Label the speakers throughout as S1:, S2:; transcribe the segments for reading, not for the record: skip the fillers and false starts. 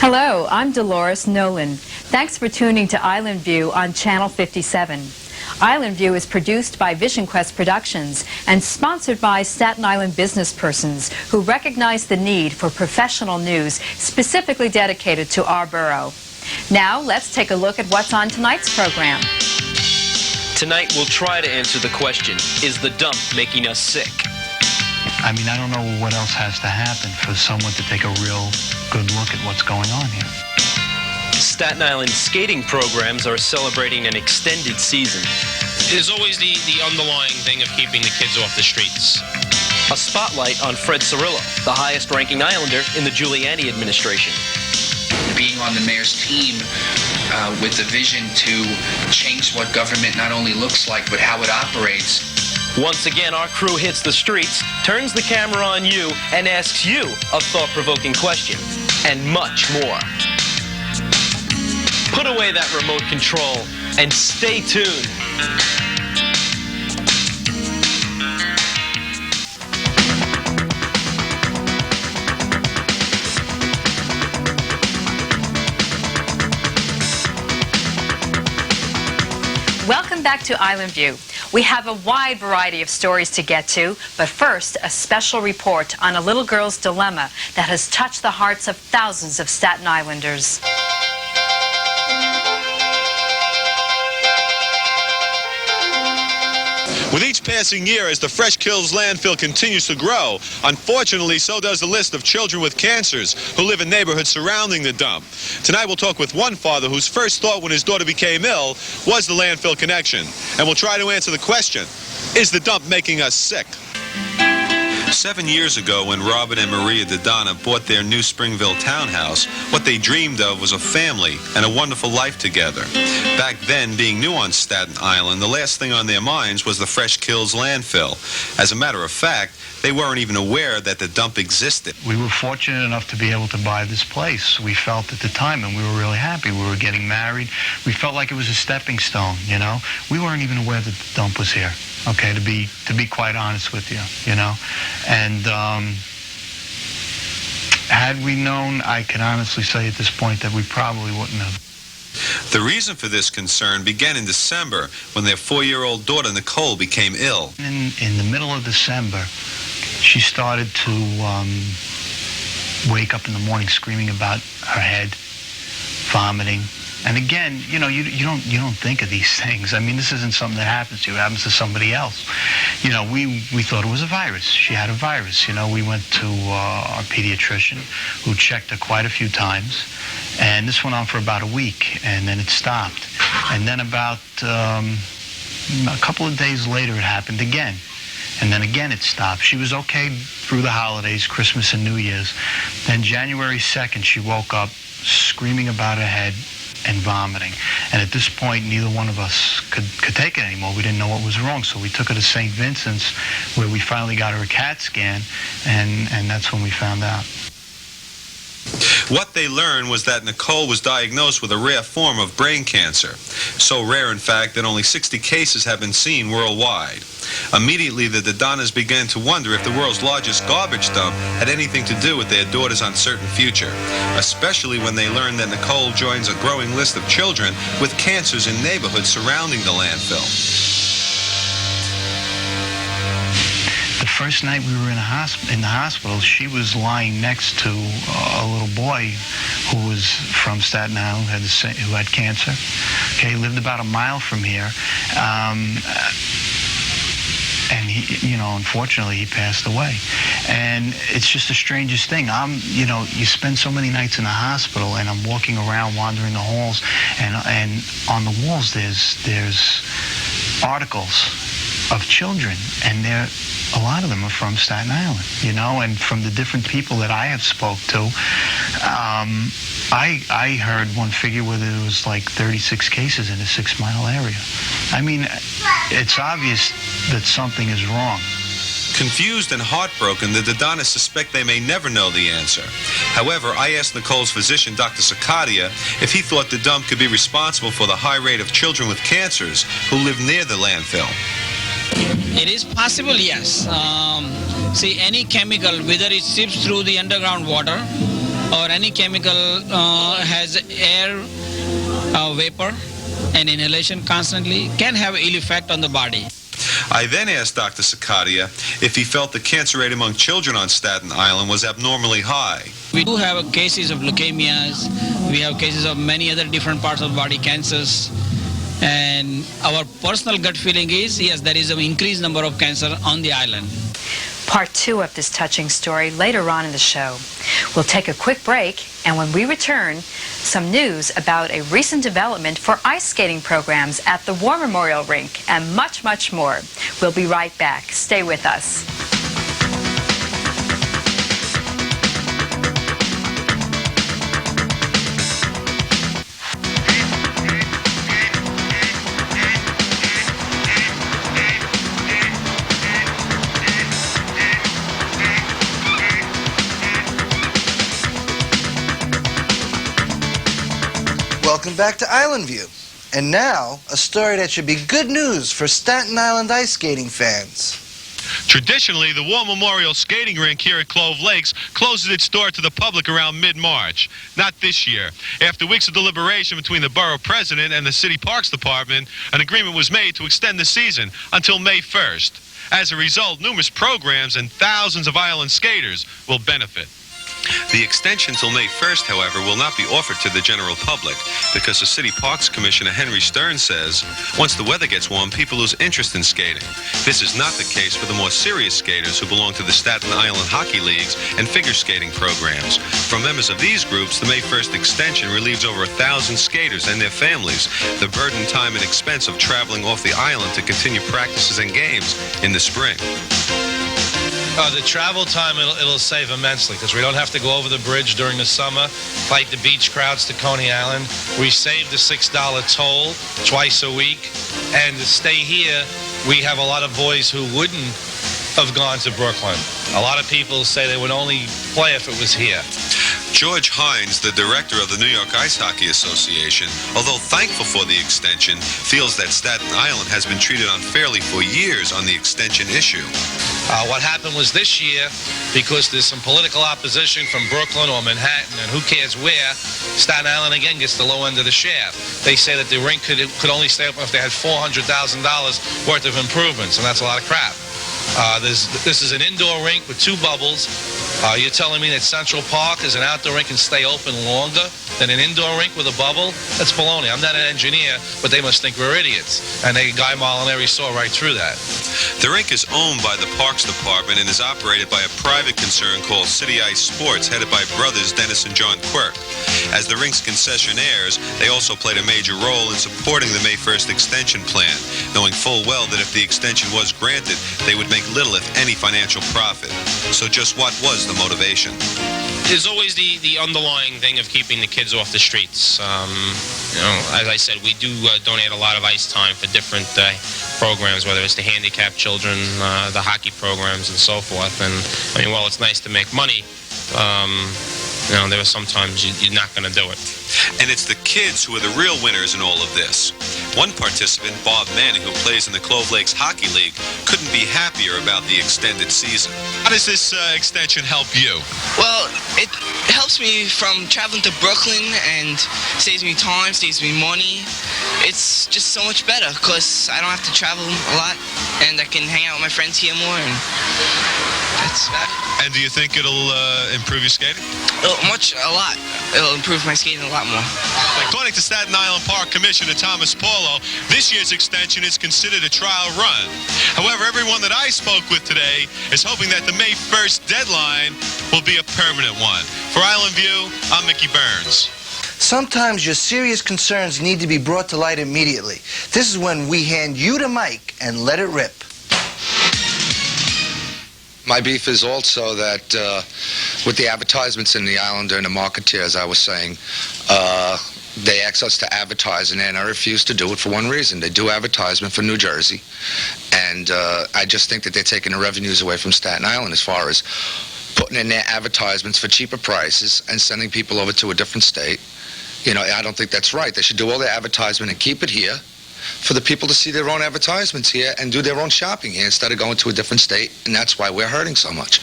S1: Hello, I'm Dolores Nolan. Thanks for tuning to Island View on Channel 57. Island View is produced by Vision Quest Productions and sponsored by Staten Island businesspersons who recognize the need for professional news specifically dedicated to our borough. Now, let's take a look at what's on tonight's program.
S2: Tonight, we'll try to answer the question, is the dump making us sick?
S3: I mean, I don't know what else has to happen for someone to take a real good look at what's going on here.
S2: Staten Island skating programs are celebrating an extended season.
S4: There's always the underlying thing of keeping the kids off the streets.
S2: A spotlight on Fred Cerullo, the highest-ranking Islander in the Giuliani administration.
S5: Being on the mayor's team with the vision to change what government not only looks like, but how it operates.
S2: Once again, our crew hits the streets, turns the camera on you, and asks you a thought-provoking question, and much more. Put away that remote control and stay tuned.
S1: Welcome back to Island View. We have a wide variety of stories to get to, but first, a special report on a little girl's dilemma that has touched the hearts of thousands of Staten Islanders.
S6: With each passing year, as the Fresh Kills landfill continues to grow, unfortunately, so does the list of children with cancers who live in neighborhoods surrounding the dump. Tonight, we'll talk with one father whose first thought when his daughter became ill was the landfill connection. And we'll try to answer the question, is the dump making us sick? 7 years ago, when Robert and Maria Dadona bought their new Springville townhouse, what they dreamed of was a family and a wonderful life together. Back then, being new on Staten Island, the last thing on their minds was the Fresh Kills landfill. As a matter of fact, they weren't even aware that the dump existed.
S3: We were fortunate enough to be able to buy this place. We felt at the time, and we were really happy. We were getting married. We felt like it was a stepping stone, you know. We weren't even aware that the dump was here. Okay, to be quite honest with you, you know, and had we known, I can honestly say at this point that we probably wouldn't have.
S6: The reason for this concern began in December when their 4-year-old daughter Nicole became ill.
S3: In the middle of December, she started to wake up in the morning screaming about her head, vomiting. And again, you know, you don't think of these things. I mean, this isn't something that happens to you. It happens to somebody else. You know, we thought it was a virus. She had a virus. You know, we went to our pediatrician, who checked her quite a few times. And this went on for about a week, and then it stopped. And then about a couple of days later, it happened again. And then again, it stopped. She was okay through the holidays, Christmas and New Year's. Then January 2nd, she woke up screaming about her head and vomiting. And at this point, neither one of us could take it anymore. We didn't know what was wrong, so we took her to St. Vincent's, where we finally got her a CAT scan, and that's when we found out.
S6: What they learned was that Nicole was diagnosed with a rare form of brain cancer. So rare, in fact, that only 60 cases have been seen worldwide. Immediately, the Dadonas began to wonder if the world's largest garbage dump had anything to do with their daughter's uncertain future, especially when they learned that Nicole joins a growing list of children with cancers in neighborhoods surrounding the landfill.
S3: The first night we were in the hospital, she was lying next to a little boy who was from Staten Island, who had cancer. Okay, he lived about a mile from here. And he, you know, unfortunately, he passed away. And it's just the strangest thing. You know, you spend so many nights in the hospital, and I'm walking around, wandering the halls, and on the walls there's articles of children, and a lot of them are from Staten Island, you know, and from the different people that I have spoke to, I heard one figure where there was like 36 cases in a 6-mile area. I mean, it's obvious that something is wrong.
S6: Confused and heartbroken, the Dadonas suspect they may never know the answer. However, I asked Nicole's physician, Dr. Sukhadia, if he thought the dump could be responsible for the high rate of children with cancers who live near the landfill.
S7: It is possible, yes. See, any chemical, whether it seeps through the underground water or any chemical has air vapor and inhalation constantly can have ill effect on the body.
S6: I then asked Dr. Sukhadia if he felt the cancer rate among children on Staten Island was abnormally high.
S7: We do have cases of leukemias. We have cases of many other different parts of the body cancers. And our personal gut feeling is, yes, there is an increased number of cancer on the island.
S1: Part 2 of this touching story later on in the show. We'll take a quick break, and when we return, some news about a recent development for ice skating programs at the War Memorial Rink, and much, much more. We'll be right back. Stay with us.
S8: Welcome back to Island View. And now, a story that should be good news for Staten Island ice skating fans.
S6: Traditionally, the War Memorial Skating Rink here at Clove Lakes closes its door to the public around mid-March. Not this year. After weeks of deliberation between the Borough President and the City Parks Department, an agreement was made to extend the season until May 1st. As a result, numerous programs and thousands of island skaters will benefit. The extension till May 1st, however, will not be offered to the general public because the City Parks Commissioner Henry Stern says once the weather gets warm, people lose interest in skating. This is not the case for the more serious skaters who belong to the Staten Island hockey leagues and figure skating programs. For members of these groups, the May 1st extension relieves over 1,000 skaters and their families the burden, time, and expense of traveling off the island to continue practices and games in the spring.
S9: The travel time, it'll save immensely because we don't have to go over the bridge during the summer, fight the beach crowds to Coney Island. We save the $6 toll twice a week. And to stay here, we have a lot of boys who wouldn't have gone to Brooklyn. A lot of people say they would only play if it was here.
S6: George Hinz, the director of the New York Ice Hockey Association, although thankful for the extension, feels that Staten Island has been treated unfairly for years on the extension issue.
S9: What happened was this year, because there's some political opposition from Brooklyn or Manhattan, and who cares where, Staten Island again gets the low end of the shaft. They say that the rink could only stay open if they had $400,000 worth of improvements, and that's a lot of crap. This is an indoor rink with 2 bubbles. You're telling me that Central Park is an outdoor rink and stay open longer than an indoor rink with a bubble? That's baloney. I'm not an engineer, but they must think we're idiots. And Guy Molinari saw right through that.
S6: The rink is owned by the Parks Department and is operated by a private concern called City Ice Sports, headed by brothers Dennis and John Quirk. As the rink's concessionaires, they also played a major role in supporting the May 1st extension plan, knowing full well that if the extension was granted, they would make little, if any, financial profit. So just what was the motivation?
S4: There's always the underlying thing of keeping the kids off the streets. As I said, we do donate a lot of ice time for different programs, whether it's the handicapped children, the hockey programs, and so forth. And I mean, while it's nice to make money, there are sometimes you're not going to do it.
S6: And it's the kids who are the real winners in all of this. One participant, Bob Manning, who plays in the Clove Lakes Hockey League, couldn't be happier about the extended season. How does this extension help you?
S10: Well, it helps me from traveling to Brooklyn and saves me time, saves me money. It's just so much better because I don't have to travel a lot and I can hang out with my friends here more. And that's that.
S6: And do you think it'll improve your skating?
S10: A lot. It'll improve my skating a lot more.
S6: According to Staten Island Park Commissioner Thomas Paulo, this year's extension is considered a trial run. However, everyone that I spoke with today is hoping that the May 1st deadline will be a permanent one. For Island View, I'm Mickey Burns.
S8: Sometimes your serious concerns need to be brought to light immediately. This is when we hand you the mic and let it rip.
S11: My beef is also that with the advertisements in the Islander and the Marketeer, as I was saying, they ask us to advertise, and I refuse to do it for one reason. They do advertisement for New Jersey, and I just think that they're taking the revenues away from Staten Island as far as putting in their advertisements for cheaper prices and sending people over to a different state. I don't think that's right. They should do all their advertisement and keep it here for the people to see their own advertisements here and do their own shopping here instead of going to a different state, and that's why we're hurting so much.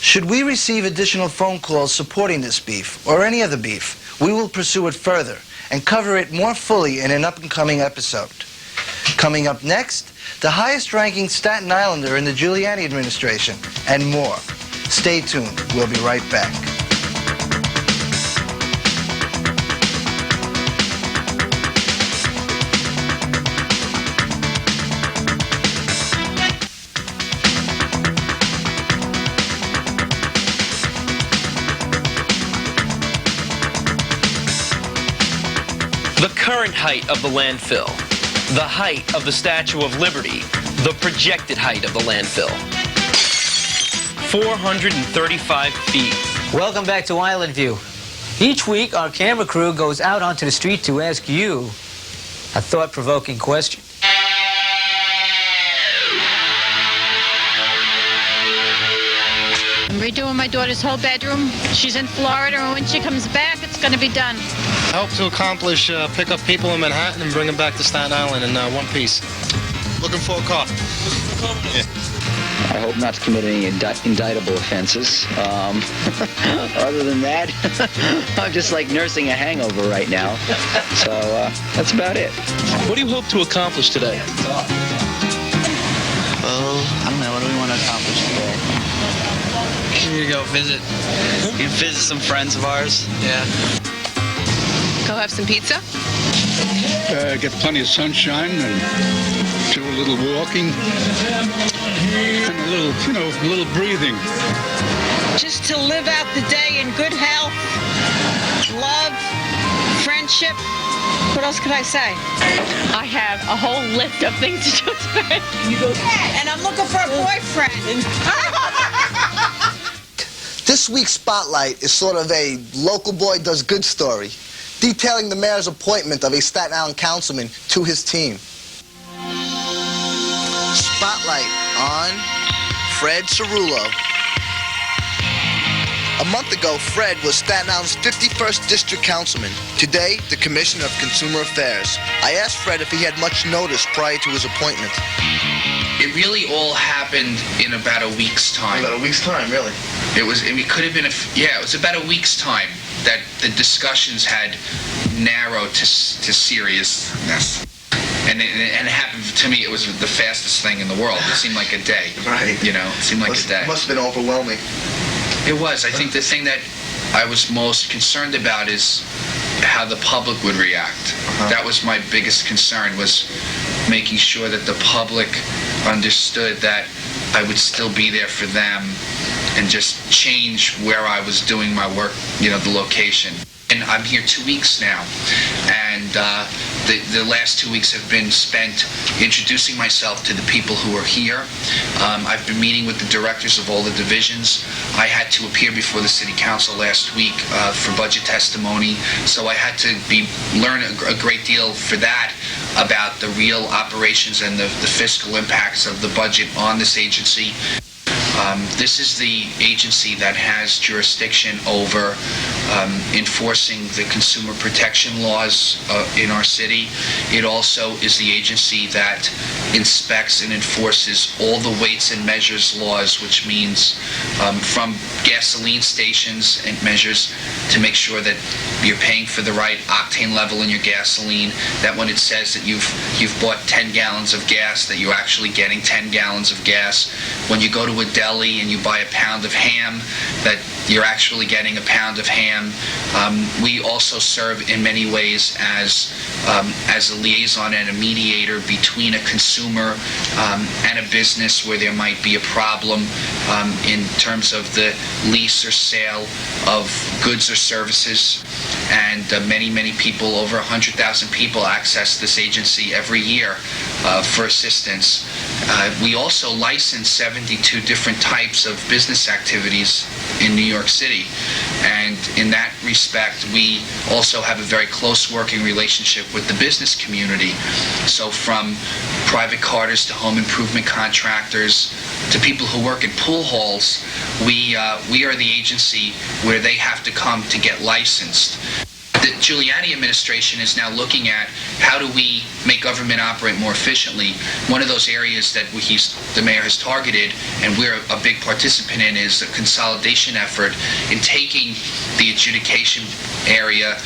S8: Should we receive additional phone calls supporting this beef, or any other beef, we will pursue it further and cover it more fully in an up-and-coming episode. Coming up next, the highest-ranking Staten Islander in the Giuliani administration, and more. Stay tuned. We'll be right back.
S2: The current height of the landfill, the height of the Statue of Liberty, the projected height of the landfill. 435 feet.
S12: Welcome back to Island View. Each week, our camera crew goes out onto the street to ask you a thought-provoking question.
S13: I'm redoing my daughter's whole bedroom. She's in Florida, and when she comes back, it's going to be done.
S14: I hope to accomplish pick up people in Manhattan and bring them back to Staten Island in one piece. Looking for a car. Yeah.
S15: I hope not to commit any indictable offenses. Other than that, I'm just like nursing a hangover right now. So that's about it.
S2: What do you hope to accomplish today?
S12: Well, I don't know. What do we want to accomplish today?
S7: You go visit.
S12: You visit some friends of ours.
S7: Yeah.
S13: Go have some pizza?
S16: Get plenty of sunshine and do a little walking and a little breathing.
S13: Just to live out the day in good health, love, friendship. What else could I say? I have a whole list of things to do today. And I'm looking for a boyfriend.
S8: This week's Spotlight is sort of a local boy does good story, detailing the mayor's appointment of a Staten Island councilman to his team. Spotlight on Fred Cerullo. A month ago, Fred was Staten Island's 51st District Councilman. Today, the Commissioner of Consumer Affairs. I asked Fred if he had much notice prior to his appointment.
S5: It really all happened in about a week's time.
S8: About a week's time, really?
S5: It could have been it was about a week's time that the discussions had narrowed to seriousness. And it happened to me. It was the fastest thing in the world. It seemed like a day.
S8: Right.
S5: You know, it seemed like a day.
S8: It must have been overwhelming.
S5: It was. I think the thing that I was most concerned about is how the public would react. That was my biggest concern, was making sure that the public understood that I would still be there for them and just change where I was doing my work, the location. And I'm here 2 weeks now, and the last 2 weeks have been spent introducing myself to the people who are here. I've been meeting with the directors of all the divisions. I had to appear before the city council last week for budget testimony, so I had to learn a great deal for that about the real operations and the fiscal impacts of the budget on this agency. This is the agency that has jurisdiction over enforcing the consumer protection laws in our city. It also is the agency that inspects and enforces all the weights and measures laws, which means from gasoline stations and measures to make sure that you're paying for the right octane level in your gasoline, that when it says that you've bought 10 gallons of gas, that you're actually getting 10 gallons of gas. When you go to a deli and you buy a pound of ham, that you're actually getting a pound of ham. We also serve in many ways as a liaison and a mediator between a consumer and a business where there might be a problem in terms of the lease or sale of goods or services. And many people, over 100,000 people, access this agency every year for assistance. We also license 72 different types of business activities in New York City, and in that respect we also have a very close working relationship with the business community. So from private carters to home improvement contractors to people who work in pool halls, we are the agency where they have to come to get licensed. the Giuliani administration is now looking at how do we make government operate more efficiently. One of those areas that the mayor has targeted, and we're a big participant in, is a consolidation effort in taking the adjudication area,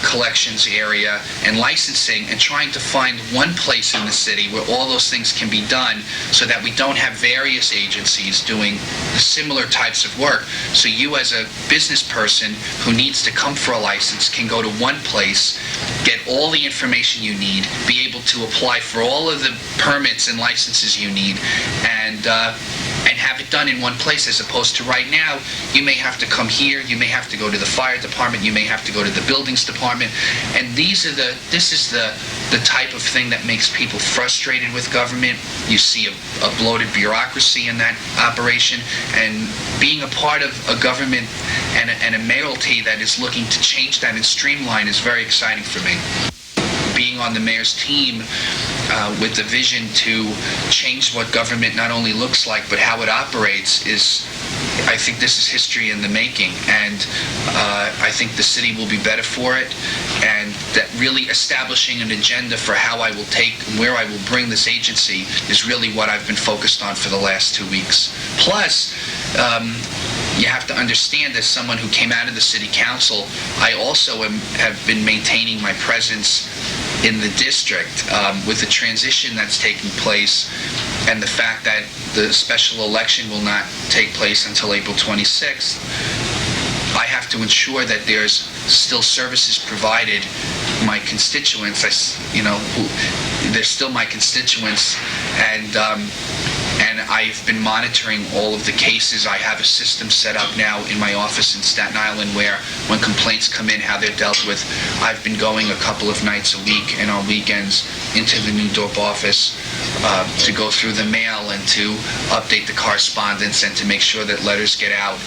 S5: collections area, and licensing, and trying to find one place in the city where all those things can be done so that we don't have various agencies doing similar types of work. So you as a business person who needs to come for a license can go to one place, get all the information you need, be able to apply for all of the permits and licenses you need, and have it done in one place, as opposed to right now, you may have to come here, you may have to go to the fire department, you may have to go to the buildings department, and this is the type of thing that makes people frustrated with government. You see a bloated bureaucracy in that operation, and being a part of a government and a mayoralty that is looking to change that and streamline is very exciting for me. Being on the mayor's team with the vision to change what government not only looks like but how it operates is, I think this is history in the making, and I think the city will be better for it, and that really establishing an agenda for how I will take and where I will bring this agency is really what I've been focused on for the last 2 weeks. Plus, you have to understand, as someone who came out of the city council, I also have been maintaining my presence in the district with the transition that's taking place and the fact that the special election will not take place until April 26th. I have to ensure that there's still services provided. My constituents, they're still my constituents, and I've been monitoring all of the cases. I have a system set up now in my office in Staten Island where when complaints come in, how they're dealt with. I've been going a couple of nights a week and on weekends into the New Dorp office to go through the mail and to update the correspondence and to make sure that letters get out,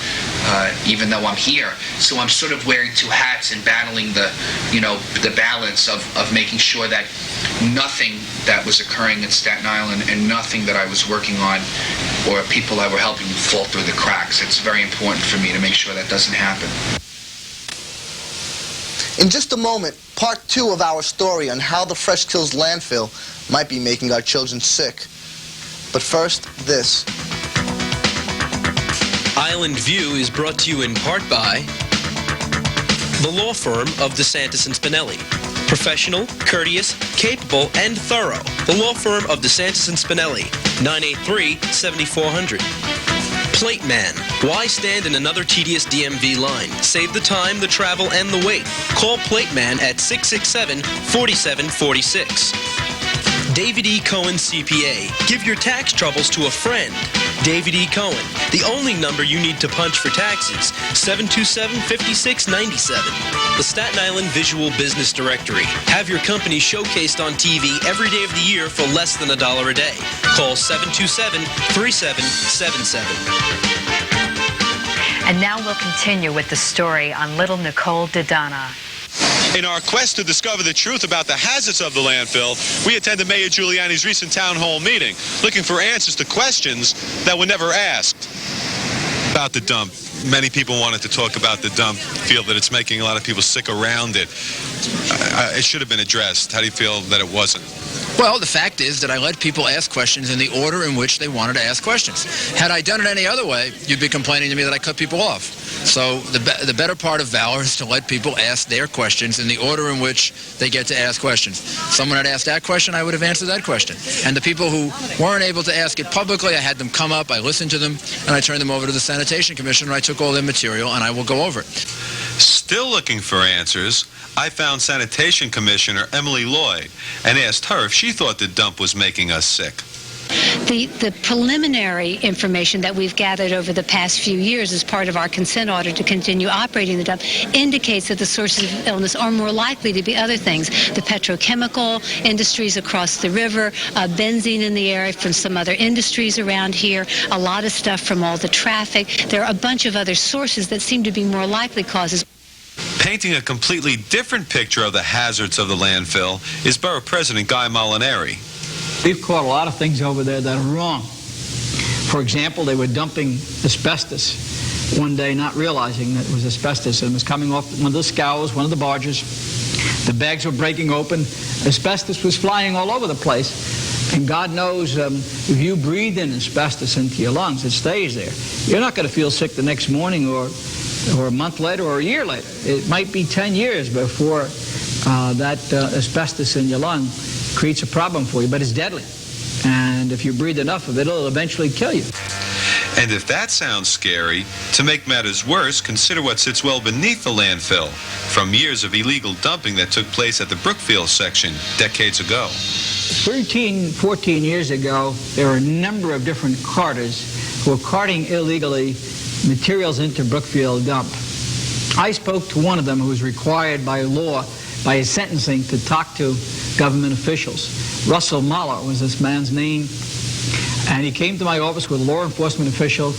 S5: even though I'm here. So I'm sort of wearing two hats and battling the balance of making sure that nothing that was occurring in Staten Island and nothing that I was working on or people I were helping fall through the cracks. It's very important for me to make sure that doesn't happen.
S8: In just a moment, part 2 of our story on how the Fresh Kills landfill might be making our children sick. But first, this.
S2: Island View is brought to you in part by the law firm of DeSantis and Spinelli. Professional, courteous, capable, and thorough. The law firm of DeSantis and Spinelli, 983-7400. Plate Man. Why stand in another tedious DMV line? Save the time, the travel, and the wait. Call Plate Man at 667-4746. David E. Cohen CPA. Give your tax troubles to a friend. David E. Cohen. The only number you need to punch for taxes. 727-5697. The Staten Island Visual Business Directory. Have your company showcased on TV every day of the year for less than $1 a day. Call 727-3777.
S1: And now we'll continue with the story on little Nicole Dadona.
S6: In our quest to discover the truth about the hazards of the landfill, we attended Mayor Giuliani's recent town hall meeting, looking for answers to questions that were never asked. About the dump. Many people wanted to talk about the dump, feel that it's making a lot of people sick around it. It should have been addressed. How do you feel that it wasn't?
S17: Well, the fact is that I let people ask questions in the order in which they wanted to ask questions. Had I done it any other way, you'd be complaining to me that I cut people off. So the better part of valor is to let people ask their questions in the order in which they get to ask questions. Someone had asked that question, I would have answered that question. And the people who weren't able to ask it publicly, I had them come up, I listened to them, and I turned them over to the Sanitation Commission, and I took all their material, and I will go over it.
S6: Still looking for answers, I found Sanitation Commissioner Emily Lloyd and asked her if she thought the dump was making us sick.
S18: The preliminary information that we've gathered over the past few years as part of our consent order to continue operating the dump indicates that the sources of illness are more likely to be other things. The petrochemical industries across the river, benzene in the area from some other industries around here, a lot of stuff from all the traffic. There are a bunch of other sources that seem to be more likely causes.
S6: Painting a completely different picture of the hazards of the landfill is Borough President Guy Molinari.
S19: We've caught a lot of things over there that are wrong. For example, they were dumping asbestos one day not realizing that it was asbestos and was coming off one of the scows, one of the barges. The bags were breaking open. Asbestos was flying all over the place. And God knows if you breathe in asbestos into your lungs, it stays there. You're not going to feel sick the next morning or a month later or a year later. It might be 10 years before that asbestos in your lung creates a problem for you, but it's deadly. And if you breathe enough of it, it'll eventually kill you.
S6: And if that sounds scary, to make matters worse, consider what sits well beneath the landfill from years of illegal dumping that took place at the Brookfield section decades ago.
S19: 13, 14 years ago, there were a number of different carters who were carting illegally materials into Brookfield dump. I spoke to one of them who was required by law, by his sentencing, to talk to government officials. Russell Mahler was this man's name. And he came to my office with a law enforcement official,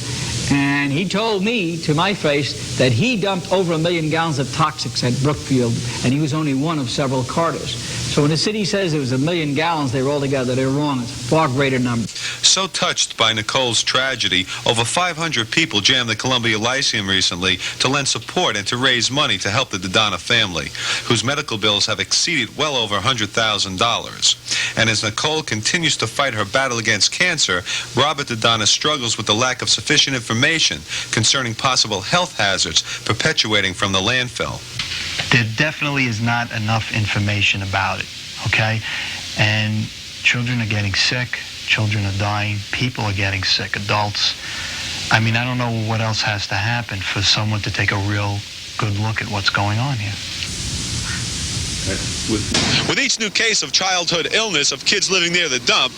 S19: and he told me to my face that he dumped over 1 million gallons of toxics at Brookfield, and he was only one of several carters. So when the city says it was 1 million gallons, they were all together. They're wrong. It's a far greater number.
S6: So touched by Nicole's tragedy, over 500 people jammed the Columbia Lyceum recently to lend support and to raise money to help the Dadona family, whose medical bills have exceeded well over $100,000. And as Nicole continues to fight her battle against cancer, Robert Dadona struggles with the lack of sufficient information concerning possible health hazards perpetuating from the landfill.
S3: There definitely is not enough information about it, okay? And children are getting sick, children are dying, people are getting sick, adults. I mean, I don't know what else has to happen for someone to take a real good look at what's going on here.
S6: With each new case of childhood illness of kids living near the dump,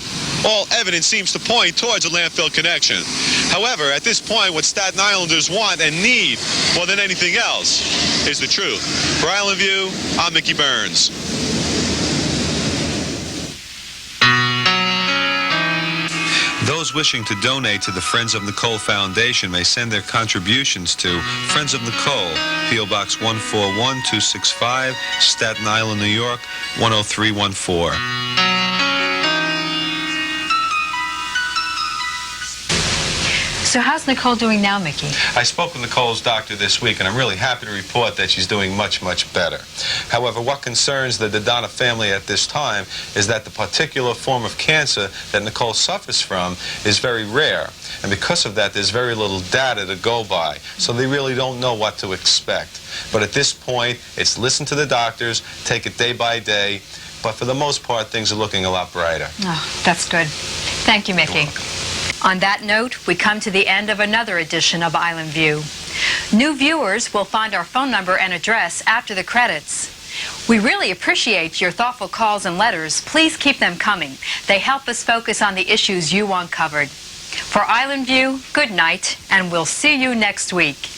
S6: all evidence seems to point towards a landfill connection. However, at this point, what Staten Islanders want and need more than anything else is the truth. For Island View, I'm Mickey Burns. Those wishing to donate to the Friends of Nicole Foundation may send their contributions to Friends of Nicole, P.O. Box 141265, Staten Island, New York, 10314.
S1: So how's Nicole doing now, Mickey?
S6: I spoke with Nicole's doctor this week, and I'm really happy to report that she's doing much, much better. However, what concerns the Dadona family at this time is that the particular form of cancer that Nicole suffers from is very rare. And because of that, there's very little data to go by. So they really don't know what to expect. But at this point, it's listen to the doctors, take it day by day. But for the most part, things are looking a lot brighter.
S1: Oh, that's good. Thank you, Mickey. On that note, we come to the end of another edition of Island View. New viewers will find our phone number and address after the credits. We really appreciate your thoughtful calls and letters. Please keep them coming. They help us focus on the issues you want covered. For Island View, good night, and we'll see you next week.